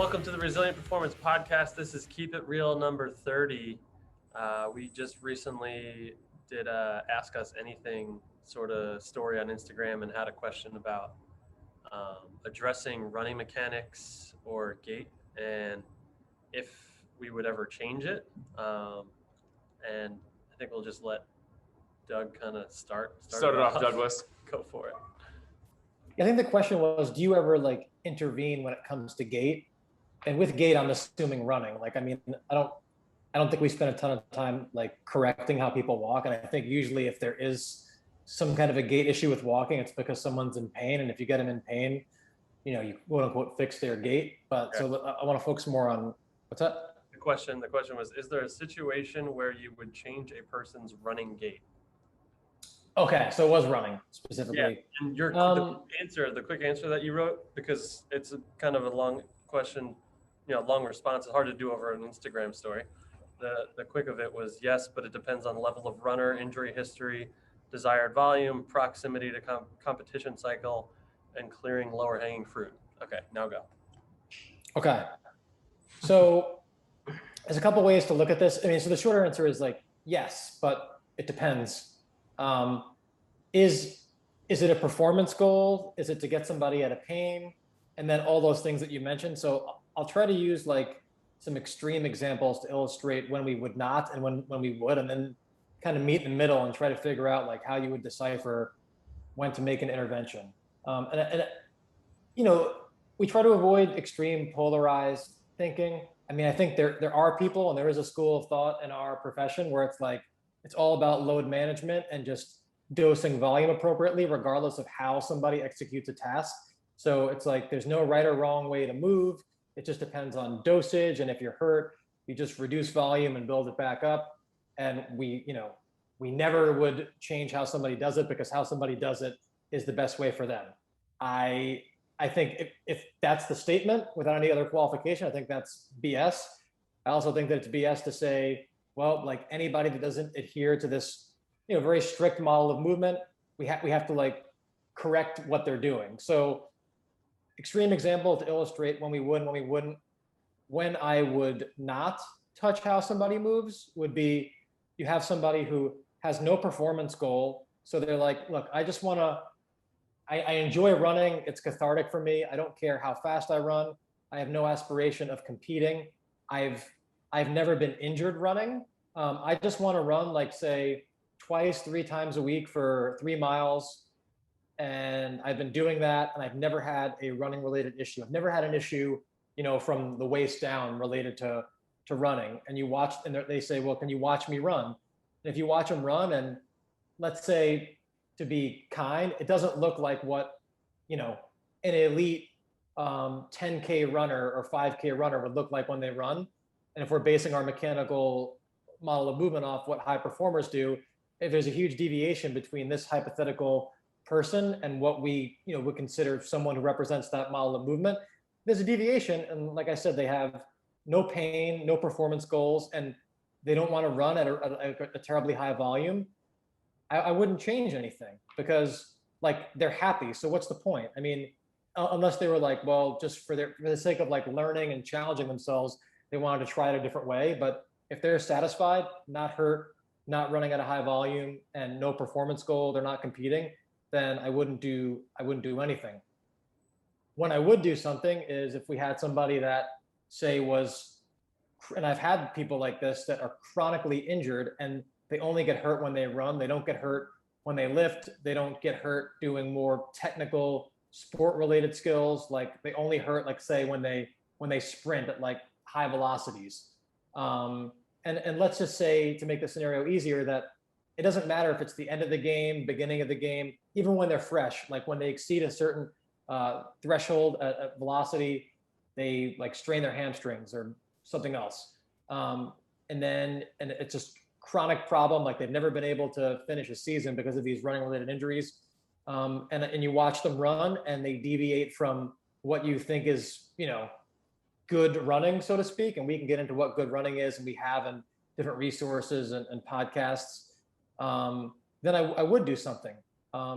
Welcome to the Resilient Performance Podcast. This is Keep It Real number 30. We just recently did a Ask Us Anything sort of story on Instagram and had a question about addressing running mechanics or gait and if we would ever change it. And I think we'll just let Doug kind of start it off, Douglas. Go for it. I think the question was, do you ever intervene when it comes to gait? And with gait, I'm assuming running. I don't think we spend a ton of time correcting how people walk. And I think usually if there is some kind of a gait issue with walking, it's because someone's in pain. And if you get them in pain, you quote unquote fix their gait. But so I want to focus more on what's that? The question was, is there a situation where you would change a person's running gait? Okay, so it was running specifically. Yeah, and the quick answer that you wrote, because it's kind of a long question, long response. It's hard to do over an Instagram story. The quick of it was yes, but it depends on level of runner, injury history, desired volume, proximity to competition cycle, and clearing lower hanging fruit. Okay, now go. Okay, so there's a couple ways to look at this. So the shorter answer is yes, but it depends. Is it a performance goal? Is it to get somebody out of pain? And then all those things that you mentioned. So I'll try to use some extreme examples to illustrate when we would not and when we would, and then kind of meet in the middle and try to figure out how you would decipher when to make an intervention. We try to avoid extreme polarized thinking. I think there are people, and there is a school of thought in our profession where it's all about load management and just dosing volume appropriately, regardless of how somebody executes a task. So it's there's no right or wrong way to move. It just depends on dosage. And if you're hurt, you just reduce volume and build it back up. And we never would change how somebody does it, because how somebody does it is the best way for them. I think if that's the statement without any other qualification, I think that's BS. I also think that it's BS to say, well, anybody that doesn't adhere to this, very strict model of movement, we have to correct what they're doing. So extreme example to illustrate when we would, when we wouldn't, when I would not touch how somebody moves would be, you have somebody who has no performance goal. So they're look, I just want to, I enjoy running. It's cathartic for me. I don't care how fast I run. I have no aspiration of competing. I've never been injured running. I just want to run say twice, 3 times a week for 3 miles. And I've been doing that, and I've never had a running related issue. I've never had an issue, from the waist down related to running. And you watch, and they say, well, can you watch me run? And if you watch them run, and let's say, to be kind, it doesn't look like what, an elite 10K runner or 5K runner would look like when they run. And if we're basing our mechanical model of movement off what high performers do, if there's a huge deviation between this hypothetical person and what we would consider someone who represents that model of movement, there's a deviation. And like I said, they have no pain, no performance goals, and they don't want to run at a terribly high volume. I wouldn't change anything, because they're happy. So what's the point? Unless they were well, just for the sake of learning and challenging themselves, they wanted to try it a different way. But if they're satisfied, not hurt, not running at a high volume, and no performance goal, they're not competing, then I wouldn't do anything. When I would do something is if we had somebody that say and I've had people like this that are chronically injured, and they only get hurt when they run. They don't get hurt when they lift. They don't get hurt doing more technical sport related skills. They only hurt, say when they sprint at high velocities. And let's just say, to make the scenario easier, that it doesn't matter if it's the end of the game, beginning of the game, even when they're fresh, when they exceed a certain threshold at velocity, they strain their hamstrings or something else. And it's just chronic problem. They've never been able to finish a season because of these running related injuries. And you watch them run, and they deviate from what you think is, good running, so to speak. And we can get into what good running is, and we have in different resources and podcasts. Then I would do something,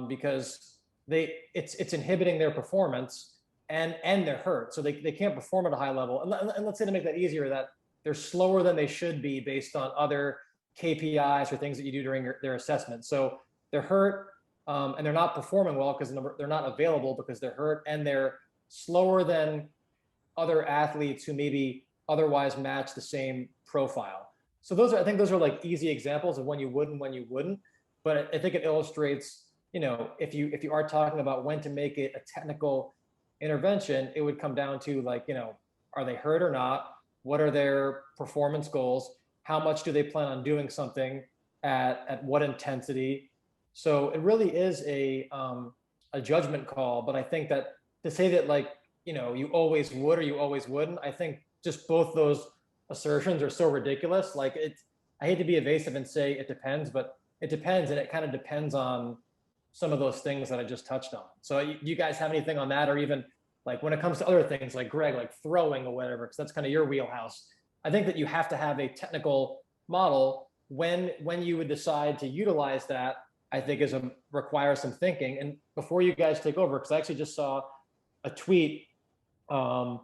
because it's inhibiting their performance. and they're hurt. So they can't perform at a high level. And let's say to make that easier, that they're slower than they should be based on other KPIs or things that you do during their assessment. So they're hurt and they're not performing well because they're not available because they're hurt, and they're slower than other athletes who maybe otherwise match the same profile. So I think those are like easy examples of when you would and when you wouldn't. But I think it illustrates, if you are talking about when to make it a technical intervention, it would come down to like, are they hurt or not? What are their performance goals? How much do they plan on doing something at what intensity? So it really is a judgment call. But I think that to say that like, you always would or you always wouldn't, I think just both those assertions are so ridiculous. Like I hate to be evasive and say it depends, but it depends, and it kind of depends on some of those things that I just touched on. So you guys have anything on that, or even like when it comes to other things like Greg, like throwing or whatever, because that's kind of your wheelhouse. I think that you have to have a technical model when you would decide to utilize that. I think requires some thinking. And before you guys take over, because I actually just saw a tweet from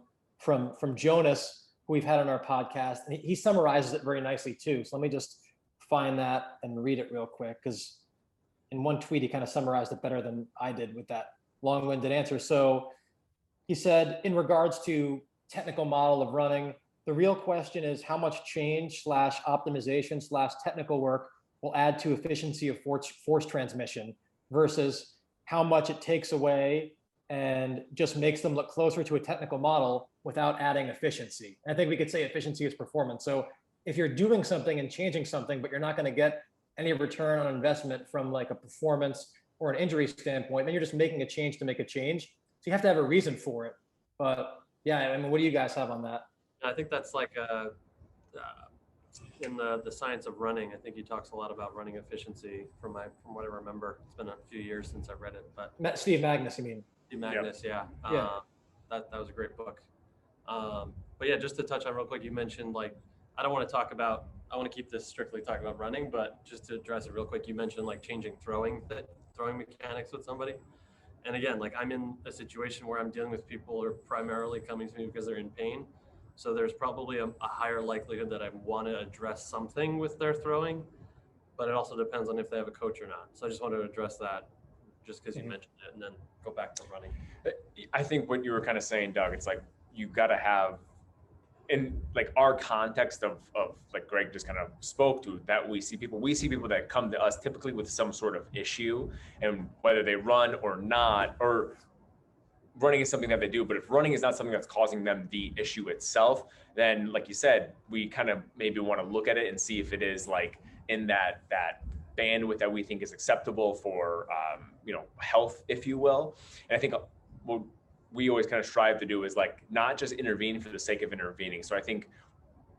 Jonas, who we've had on our podcast, and he summarizes it very nicely too. So let me just find that and read it real quick, because in one tweet he kind of summarized it better than I did with that long-winded answer. So he said, in regards to technical model of running, the real question is how much change / optimization / technical work will add to efficiency of force transmission versus how much it takes away and just makes them look closer to a technical model without adding efficiency. And I think we could say efficiency is performance. So if you're doing something and changing something, but you're not going to get any return on investment from like a performance or an injury standpoint, then you're just making a change to make a change. So you have to have a reason for it. But yeah, I mean, what do you guys have on that? I think that's like in the science of running. I think he talks a lot about running efficiency from what I remember. It's been a few years since I read it, but Steve Magnus, you mean? Steve Magnus, yeah. That was a great book. But yeah, just to touch on real quick, you mentioned like, I want to keep this strictly talking about running, but just to address it real quick, you mentioned like changing throwing mechanics with somebody. And again, like I'm in a situation where I'm dealing with people who are primarily coming to me because they're in pain. So there's probably a higher likelihood that I want to address something with their throwing, but it also depends on if they have a coach or not. So I just wanted to address that just because you mentioned it, and then go back to running. I think what you were kind of saying, Doug, it's like you got to have, in like our context of like Greg just kind of spoke to, that we see people that come to us typically with some sort of issue, and whether they run or not, or running is something that they do, but if running is not something that's causing them the issue itself, then like you said, we kind of maybe want to look at it and see if it is like in that bandwidth that we think is acceptable for health, if you will. And I think what we always kind of strive to do is like not just intervene for the sake of intervening. So I think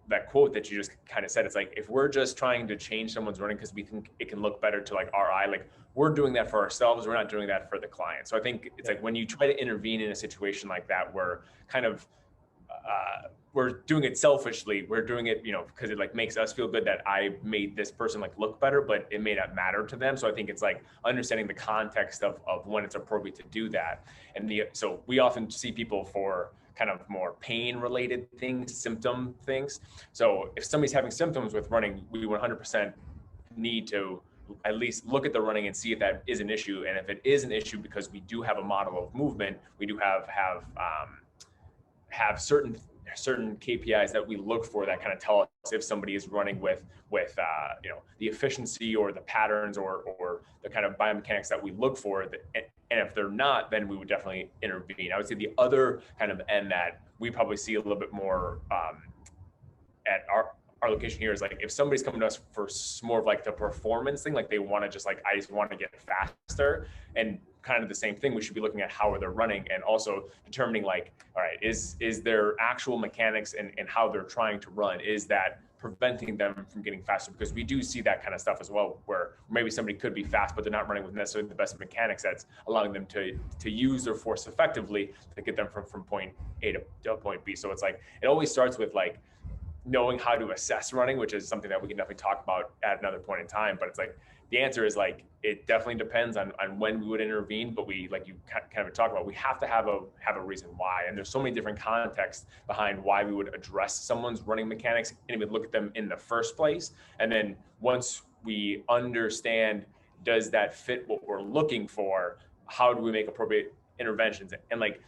that quote that you just kind of said, it's like, if we're just trying to change someone's running because we think it can look better to like our eye, like we're doing that for ourselves, we're not doing that for the client. So I think it's like when you try to intervene in a situation like that, we're kind of we're doing it selfishly. We're doing it, because it like makes us feel good that I made this person like look better, but it may not matter to them. So I think it's like understanding the context of when it's appropriate to do that. And so we often see people for kind of more pain related things, symptom things. So if somebody's having symptoms with running, we 100% need to at least look at the running and see if that is an issue. And if it is an issue, because we do have a model of movement, we do have certain KPIs that we look for that kind of tell us if somebody is running with the efficiency or the patterns or the kind of biomechanics that we look for. And if they're not, then we would definitely intervene. I would say the other kind of end that we probably see a little bit more at our location here is like, if somebody's coming to us for more of like the performance thing, like they want to just like, I just want to get faster, and kind of the same thing, we should be looking at how they're running and also determining like, all right, is their actual mechanics and how they're trying to run, is that preventing them from getting faster? Because we do see that kind of stuff as well, where maybe somebody could be fast, but they're not running with necessarily the best mechanics that's allowing them to use their force effectively to get them from point A to point B. So it's like, it always starts with like knowing how to assess running, which is something that we can definitely talk about at another point in time. But it's like the answer is like, it definitely depends on when we would intervene, but we, like you kind of talk about, we have to have a reason why. And there's so many different contexts behind why we would address someone's running mechanics and we would look at them in the first place. And then once we understand, does that fit what we're looking for? How do we make appropriate interventions? And like,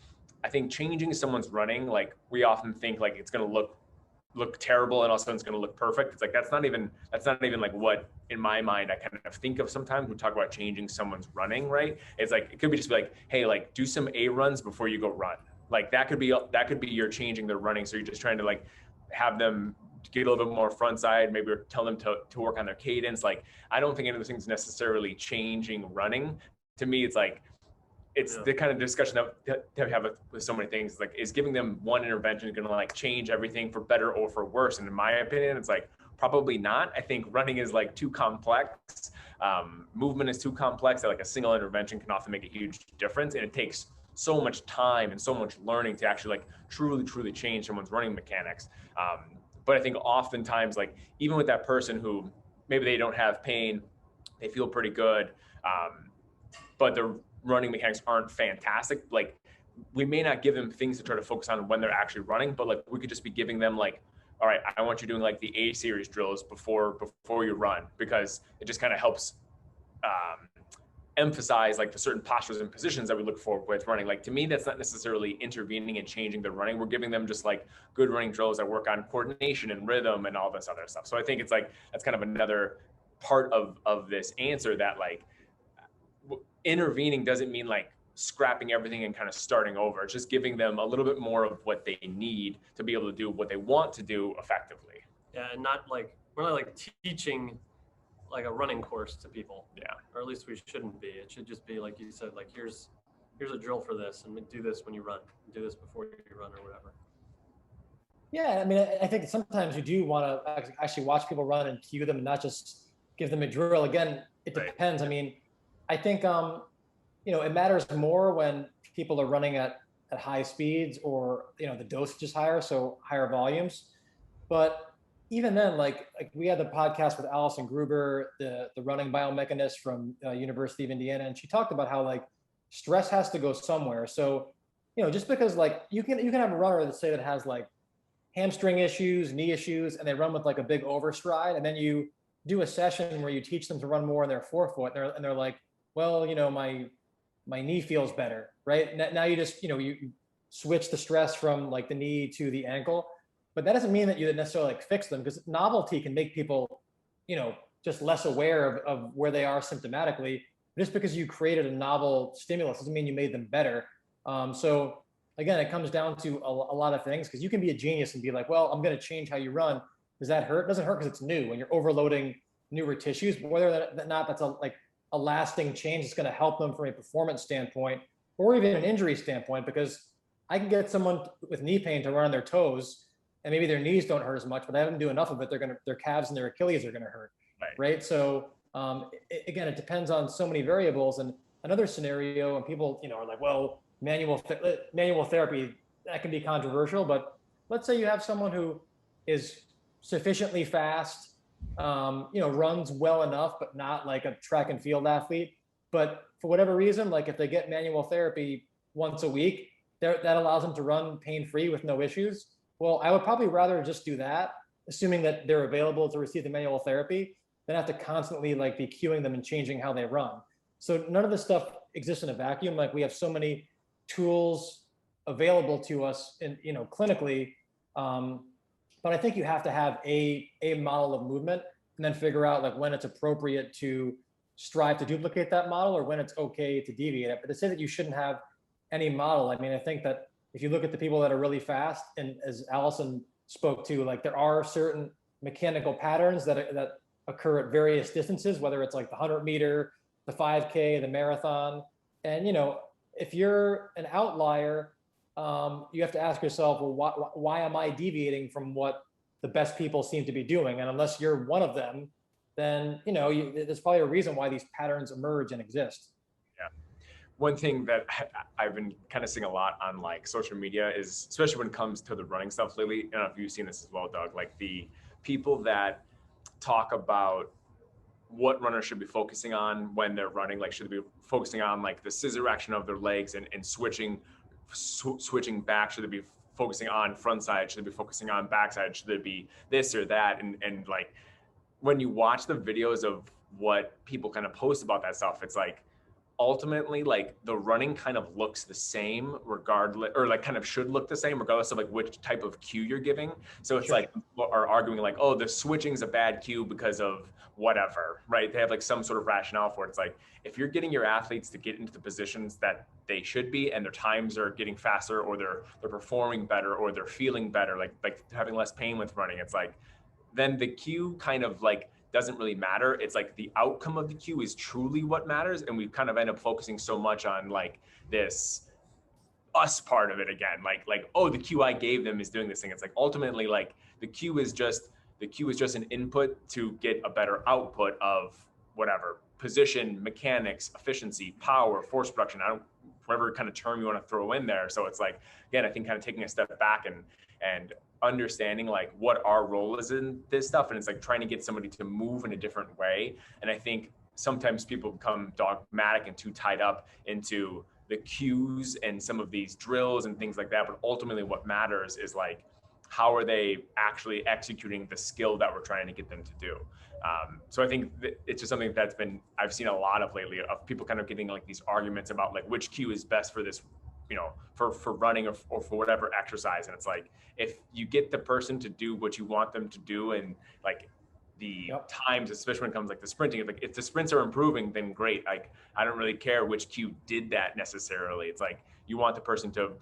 I think changing someone's running, like we often think like it's going to look terrible and all of a sudden it's going to look perfect. It's like, that's not even like what in my mind I kind of think of sometimes we talk about changing someone's running, right? It's like, it could be just like, hey, like do some A runs before you go run. Like that could be you're changing their running. So you're just trying to like have them get a little bit more front side, maybe tell them to work on their cadence. Like, I don't think any of those things necessarily changing running. To me, it's like, it's the kind of discussion that we have with so many things. Like, is giving them one intervention going to like change everything for better or for worse? And in my opinion, it's like, probably not. I think running is like too complex. Movement is too complex that like a single intervention can often make a huge difference. And it takes so much time and so much learning to actually like truly change someone's running mechanics. But I think oftentimes, like even with that person who maybe they don't have pain, they feel pretty good, but their running mechanics aren't fantastic. Like, we may not give them things to try to focus on when they're actually running, but like we could just be giving them like, all right, I want you doing like the A series drills before you run, because it just kind of helps emphasize like the certain postures and positions that we look for with running. Like, to me, that's not necessarily intervening and changing the running. We're giving them just like good running drills that work on coordination and rhythm and all this other stuff. So I think it's like, that's kind of another part of this answer, that like intervening doesn't mean like scrapping everything and kind of starting over. It's just giving them a little bit more of what they need to be able to do what they want to do effectively. Yeah, and not like, we're not like teaching like a running course to people. Yeah. Or at least we shouldn't be. It should just be like you said, like here's a drill for this, and do this when you run, do this before you run or whatever. Yeah, I mean, I think sometimes you do want to actually watch people run and cue them and not just give them a drill. Again, it depends. I mean, I think, it matters more when people are running at high speeds, or, the dosage is higher, so higher volumes. But even then, like we had the podcast with Allison Gruber, the running biomechanist from University of Indiana, and she talked about how like stress has to go somewhere. So, just because like you can have a runner that say that has like hamstring issues, knee issues, and they run with like a big overstride, and then you do a session where you teach them to run more in their forefoot, and they're like, well, my knee feels better, right? Now you just, you switch the stress from like the knee to the ankle, but that doesn't mean that you necessarily like fix them, because novelty can make people, just less aware of where they are symptomatically. Just because you created a novel stimulus doesn't mean you made them better. So again, it comes down to a lot of things, because you can be a genius and be like, well, I'm going to change how you run. Does that hurt? It doesn't hurt because it's new and you're overloading newer tissues. But whether or not that's a lasting change that's going to help them from a performance standpoint, or even an injury standpoint, because I can get someone with knee pain to run on their toes, and maybe their knees don't hurt as much, but I haven't do enough of it. Their calves and their Achilles are going to hurt, right? So again, it depends on so many variables. And another scenario, and people, are like, well, manual therapy, that can be controversial, but let's say you have someone who is sufficiently fast, runs well enough, but not like a track and field athlete. But for whatever reason, like if they get manual therapy once a week, that allows them to run pain-free with no issues. Well, I would probably rather just do that, assuming that they're available to receive the manual therapy, than have to constantly like be cueing them and changing how they run. So none of this stuff exists in a vacuum. Like, we have so many tools available to us in, clinically. But I think you have to have a model of movement, and then figure out like when it's appropriate to strive to duplicate that model, or when it's okay to deviate it. But to say that you shouldn't have any model, I mean, I think that if you look at the people that are really fast, and as Allison spoke to, like there are certain mechanical patterns that occur at various distances, whether it's like the 100-meter, the 5K, the marathon. And, if you're an outlier, you have to ask yourself, well, why am I deviating from what the best people seem to be doing? And unless you're one of them, then, there's probably a reason why these patterns emerge and exist. Yeah. One thing that I've been kind of seeing a lot on like social media is, especially when it comes to the running stuff lately, I don't know if you've seen this as well, Doug, like the people that talk about what runners should be focusing on when they're running. Like, should they be focusing on like the scissor action of their legs and switching back? Should they be focusing on front side? Should they be focusing on backside? Should it be this or that? And like, when you watch the videos of what people kind of post about that stuff, it's like, ultimately, like, the running kind of looks the same regardless, or like kind of should look the same regardless of like which type of cue you're giving. So it's like, people are arguing like, oh, the switching's a bad cue because of whatever, right? They have like some sort of rationale for it. It's like, if you're getting your athletes to get into the positions that they should be, and their times are getting faster, or they're performing better, or they're feeling better, like having less pain with running, it's like, then the cue kind of like doesn't really matter. It's like the outcome of the cue is truly what matters. And we kind of end up focusing so much on like this us part of it again. Like, oh, the cue I gave them is doing this thing. It's like, ultimately, like, the cue is just an input to get a better output of whatever position, mechanics, efficiency, power, force production, whatever kind of term you want to throw in there. So it's like, again, I think kind of taking a step back and understanding like what our role is in this stuff. And it's like trying to get somebody to move in a different way. And I think sometimes people become dogmatic and too tied up into the cues and some of these drills and things like that. But ultimately what matters is like, how are they actually executing the skill that we're trying to get them to do? So I think it's just something that's I've seen a lot of lately, of people kind of getting like these arguments about like which cue is best for this, you know, for running or for whatever exercise. And it's like, if you get the person to do what you want them to do, and like the times, especially when it comes like the sprinting, like if the sprints are improving, then great. Like, I don't really care which cue did that necessarily. It's like, you want the person to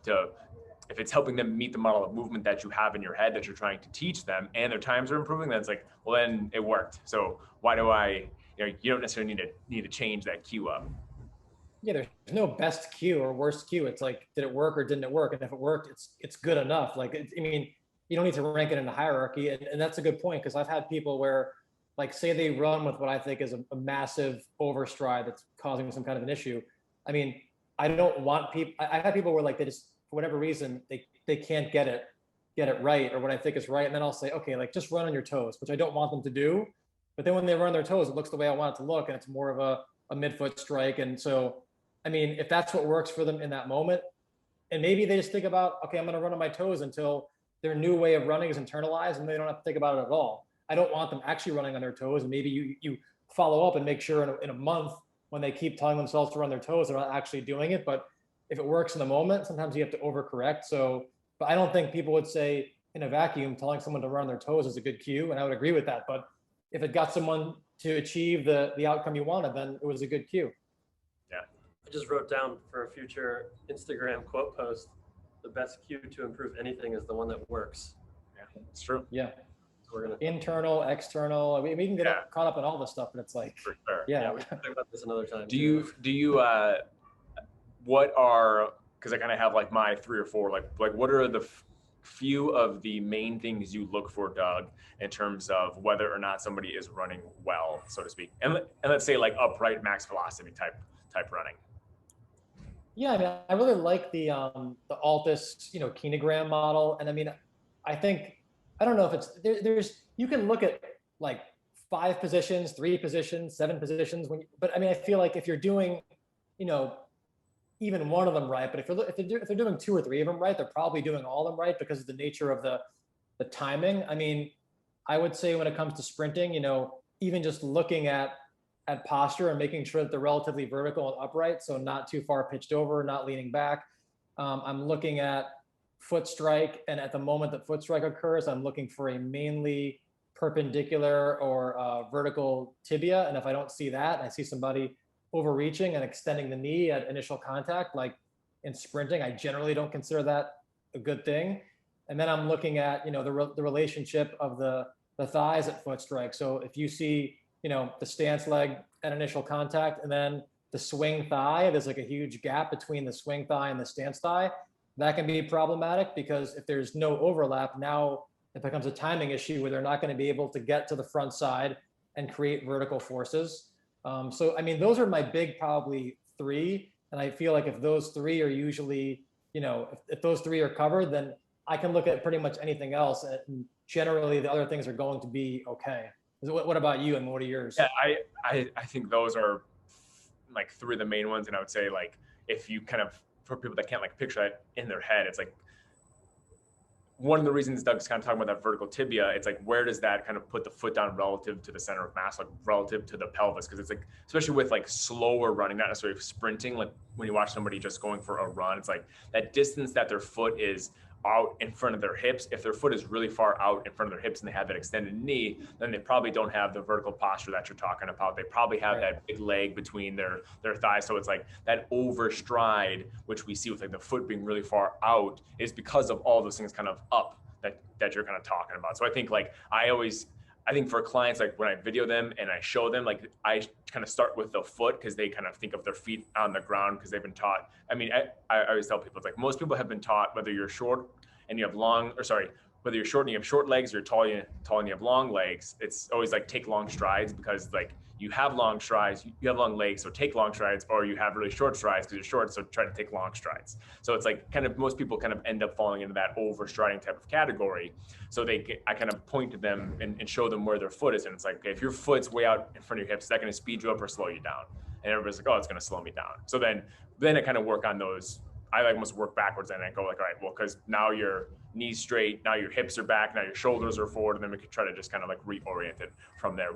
if it's helping them meet the model of movement that you have in your head that you're trying to teach them, and their times are improving, then it's like, well, then it worked. So why do I, you don't necessarily need to change that cue up. Yeah, there's no best cue or worst cue. It's like, did it work or didn't it work? And if it worked, it's good enough. Like, I mean, you don't need to rank it in a hierarchy. And that's a good point, because I've had people where, like, say they run with what I think is a massive overstride that's causing some kind of an issue. I mean, I don't want people, I've had people where like they just, for whatever reason, they can't get it right, or what I think is right. And then I'll say, okay, like, just run on your toes, which I don't want them to do. But then when they run on their toes, it looks the way I want it to look, and it's more of a midfoot strike. And so, I mean, if that's what works for them in that moment, and maybe they just think about, okay, I'm going to run on my toes until their new way of running is internalized, and they don't have to think about it at all. I don't want them actually running on their toes. And maybe you follow up and make sure in a month, when they keep telling themselves to run their toes, they're not actually doing it. But if it works in the moment, sometimes you have to overcorrect. So, but I don't think people would say in a vacuum, telling someone to run their toes is a good cue. And I would agree with that. But if it got someone to achieve the outcome you wanted, then it was a good cue. I just wrote down for a future Instagram quote post, the best cue to improve anything is the one that works. Yeah, it's true. Yeah. So we're gonna internal, external. We can get caught up in all this stuff, but it's like, for sure. Yeah. We can talk about this another time. Do you what are, because I kind of have like my 3 or 4, like what are the few of the main things you look for, Doug, in terms of whether or not somebody is running well, so to speak, and let's say like upright max velocity type running? Yeah, I mean, I really like the Altus, kilogram model. And I mean, I think, I don't know if it's there's you can look at like 5 positions, 3 positions, 7 positions but I mean, I feel like if you're doing, even one of them right, but if they're doing 2 or 3 of them right, they're probably doing all of them right because of the nature of the timing. I mean, I would say when it comes to sprinting, even just looking at posture and making sure that they're relatively vertical and upright, so not too far pitched over, not leaning back. I'm looking at foot strike, and at the moment that foot strike occurs, I'm looking for a mainly perpendicular or vertical tibia. And if I don't see that, and I see somebody overreaching and extending the knee at initial contact, like in sprinting, I generally don't consider that a good thing. And then I'm looking at the relationship of the thighs at foot strike. So if you see the stance leg at initial contact, and then the swing thigh, there's like a huge gap between the swing thigh and the stance thigh. That can be problematic, because if there's no overlap, now it becomes a timing issue where they're not going to be able to get to the front side and create vertical forces. So, I mean, those are my big, probably 3. And I feel like if those 3 are usually, if those 3 are covered, then I can look at pretty much anything else. And generally the other things are going to be okay. What about you, and what are yours? Yeah, I think those are like three of the main ones. And I would say like, if you kind of, for people that can't like picture that in their head, it's like, one of the reasons Doug's kind of talking about that vertical tibia, it's like, where does that kind of put the foot down relative to the center of mass, like relative to the pelvis? Because it's like, especially with like slower running, not necessarily sprinting, like when you watch somebody just going for a run, it's like that distance that their foot is out in front of their hips. If their foot is really far out in front of their hips and they have that extended knee, then they probably don't have the vertical posture that you're talking about. They probably have that big leg between their thighs. So it's like that overstride, which we see with like the foot being really far out, is because of all those things kind of up that you're kind of talking about. So I think like I think for clients, like when I video them and I show them, like I kind of start with the foot, because they kind of think of their feet on the ground, because they've been taught. I mean, I always tell people, it's like most people have been taught, whether you're short and you have whether you're short and you have short legs, or you're tall and you have long legs, it's always like take long strides, because like you have long strides, you have long legs, so take long strides, or you have really short strides because you're short, so try to take long strides. So it's like kind of most people kind of end up falling into that overstriding type of category. So I kind of point to them and show them where their foot is. And it's like, okay, if your foot's way out in front of your hips, is that going to speed you up or slow you down? And everybody's like, oh, it's going to slow me down. So then I kind of work on those. I like almost work backwards, and I go like, all right, well, because now your knees straight, now your hips are back, now your shoulders are forward, and then we could try to just kind of like reorient it from there,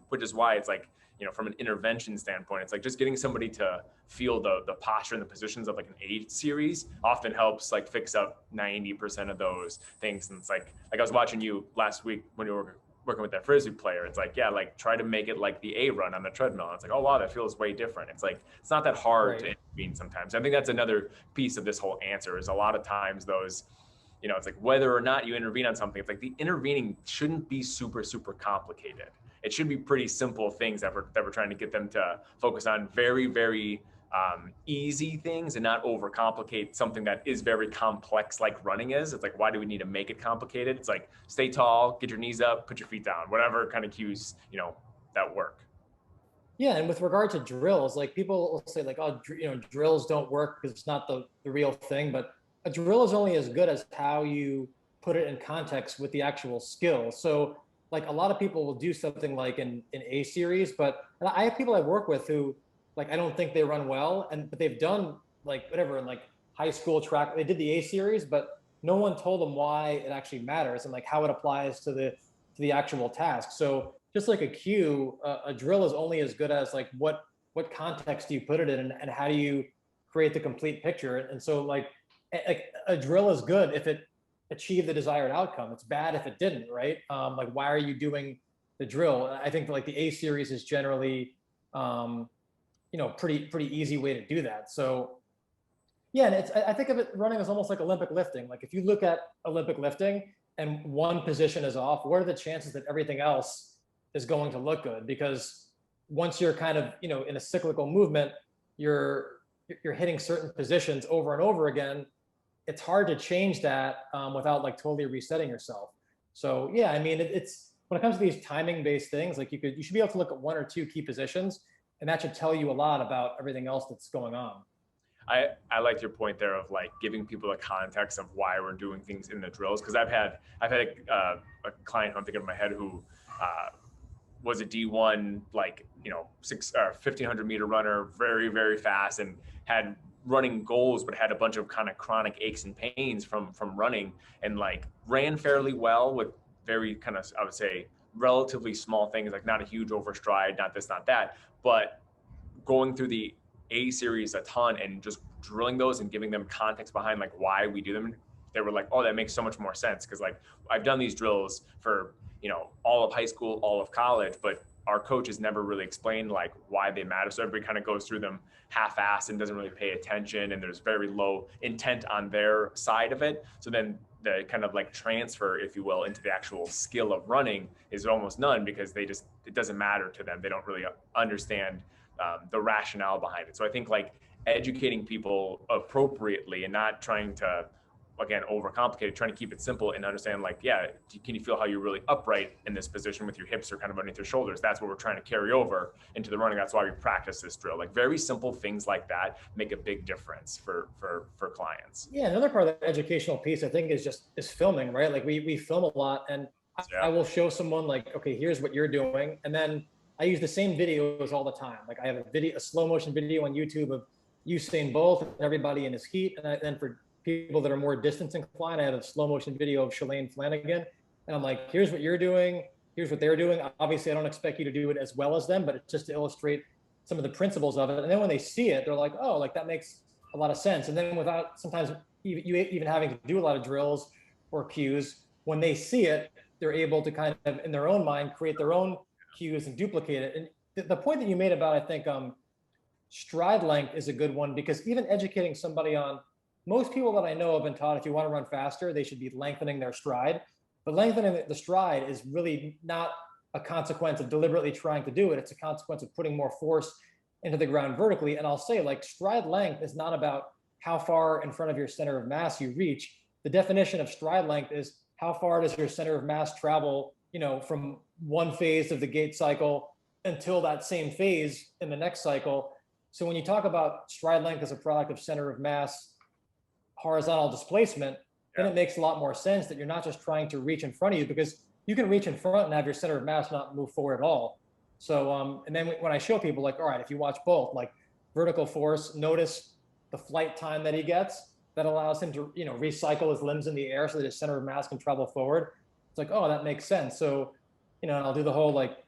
which is why it's like, you know, from an intervention standpoint, it's like just getting somebody to feel the posture and the positions of like an A series often helps like fix up 90% of those things. And it's like I was watching you last week when you were working with that Frisbee player. It's like, yeah, like try to make it like the A run on the treadmill. And it's like, oh, wow, that feels way different. It's like, it's not that hard to intervene sometimes. I think that's another piece of this whole answer, is a lot of times those, you know, it's like whether or not you intervene on something, it's like the intervening shouldn't be super, super complicated. It should be pretty simple things that we're trying to get them to focus on, very, very easy things, and not overcomplicate something that is very complex like running is. It's like, why do we need to make it complicated? It's like, stay tall, get your knees up, put your feet down, whatever kind of cues, you know, that work. Yeah, and with regard to drills, like people will say like, oh, drills don't work because it's not the real thing. But a drill is only as good as how you put it in context with the actual skill. So like a lot of people will do something like an A series, but I have people I work with who like I don't think they run well, but they've done like whatever in like high school track. They did the A series, but no one told them why it actually matters and like how it applies to the actual task. So just like a cue, a drill is only as good as like what context do you put it in, and how do you create the complete picture. And so like a drill is good if it achieved the desired outcome. It's bad if it didn't, right? Like why are you doing the drill? I think like the A series is generally pretty easy way to do that. So yeah, and I think of it running as almost like Olympic lifting. Like if you look at Olympic lifting and one position is off, what are the chances that everything else is going to look good? Because once you're kind of, in a cyclical movement, you're hitting certain positions over and over again. It's hard to change that without like totally resetting yourself. So yeah, I mean, it's when it comes to these timing based things, like you should be able to look at one or two key positions, and that should tell you a lot about everything else that's going on. I liked your point there of like giving people a context of why we're doing things in the drills. Cause I've had a client who I'm thinking of in my head who was a D1, like, 1500 meter runner, very, very fast, and had running goals, but had a bunch of kind of chronic aches and pains from running, and like ran fairly well with very kind of, I would say, relatively small things, like not a huge overstride, not this, not that, but going through the A series a ton and just drilling those and giving them context behind like why we do them. They were like, oh, that makes so much more sense. Cause like I've done these drills for, all of high school, all of college, but our coaches never really explained like why they matter. So everybody kind of goes through them half-assed and doesn't really pay attention. And there's very low intent on their side of it. So then the kind of like transfer, if you will, into the actual skill of running is almost none, because it doesn't matter to them. They don't really understand the rationale behind it. So I think like educating people appropriately and not trying to, again, overcomplicated, trying to keep it simple and understand like, yeah, can you feel how you're really upright in this position with your hips are kind of underneath your shoulders? That's what we're trying to carry over into the running. That's why we practice this drill. Like very simple things like that make a big difference for clients. Yeah, another part of the educational piece I think is filming, right? Like we film a lot, and I will show someone like, okay, here's what you're doing. And then I use the same videos all the time. Like I have a slow motion video on YouTube of Usain Bolt and everybody in his heat. And then for people that are more distance inclined, I have a slow motion video of Shalane Flanagan. And I'm like, here's what you're doing. Here's what they're doing. Obviously, I don't expect you to do it as well as them, but it's just to illustrate some of the principles of it. And then when they see it, they're like, oh, like that makes a lot of sense. And then without sometimes you even having to do a lot of drills or cues, when they see it, they're able to kind of in their own mind create their own cues and duplicate it. And the point that you made about, I think, stride length is a good one, because even educating somebody on, most people that I know have been taught if you want to run faster, they should be lengthening their stride. But lengthening the stride is really not a consequence of deliberately trying to do it. It's a consequence of putting more force into the ground vertically. And I'll say, like, stride length is not about how far in front of your center of mass you reach. The definition of stride length is how far does your center of mass travel, from one phase of the gait cycle until that same phase in the next cycle. So when you talk about stride length as a product of center of mass, horizontal displacement, then it makes a lot more sense that you're not just trying to reach in front of you, because you can reach in front and have your center of mass not move forward at all. So, and then when I show people, like, all right, if you watch both, like vertical force, notice the flight time that he gets, that allows him to, recycle his limbs in the air so that his center of mass can travel forward. It's like, oh, that makes sense. So, and I'll do the whole, like,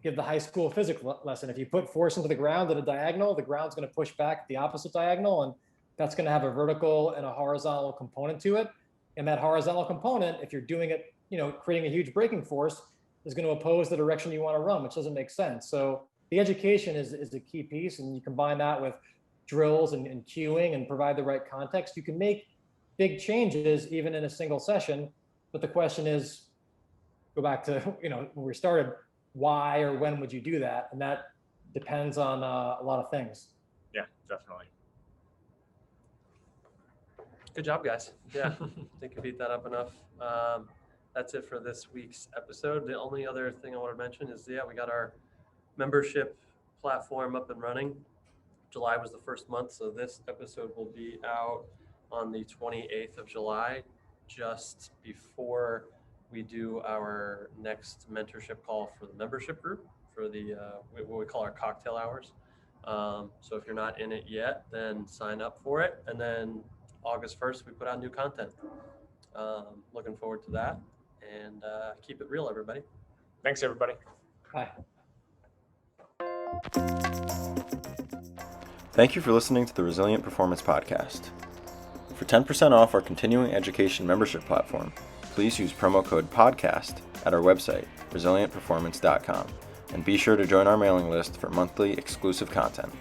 give the high school physics lesson. If you put force into the ground at a diagonal, the ground's going to push back the opposite diagonal, and that's going to have a vertical and a horizontal component to it. And that horizontal component, if you're doing it, creating a huge braking force, is going to oppose the direction you want to run, which doesn't make sense. So the education is the key piece, and you combine that with drills and cueing and provide the right context, you can make big changes even in a single session. But the question is, go back to when we started, why or when would you do that? And that depends on a lot of things. Yeah, definitely. Good job, guys. Yeah, I think you beat that up enough. That's it for this week's episode. The only other thing I want to mention is, we got our membership platform up and running. July was the first month, so this episode will be out on the 28th of July, just before we do our next mentorship call for the membership group, for the what we call our cocktail hours. So if you're not in it yet, then sign up for it. And then August 1st, we put out new content. Looking forward to that. And keep it real, everybody. Thanks, everybody. Bye. Thank you for listening to the Resilient Performance Podcast. For 10% off our continuing education membership platform, please use promo code PODCAST at our website, resilientperformance.com, and be sure to join our mailing list for monthly exclusive content.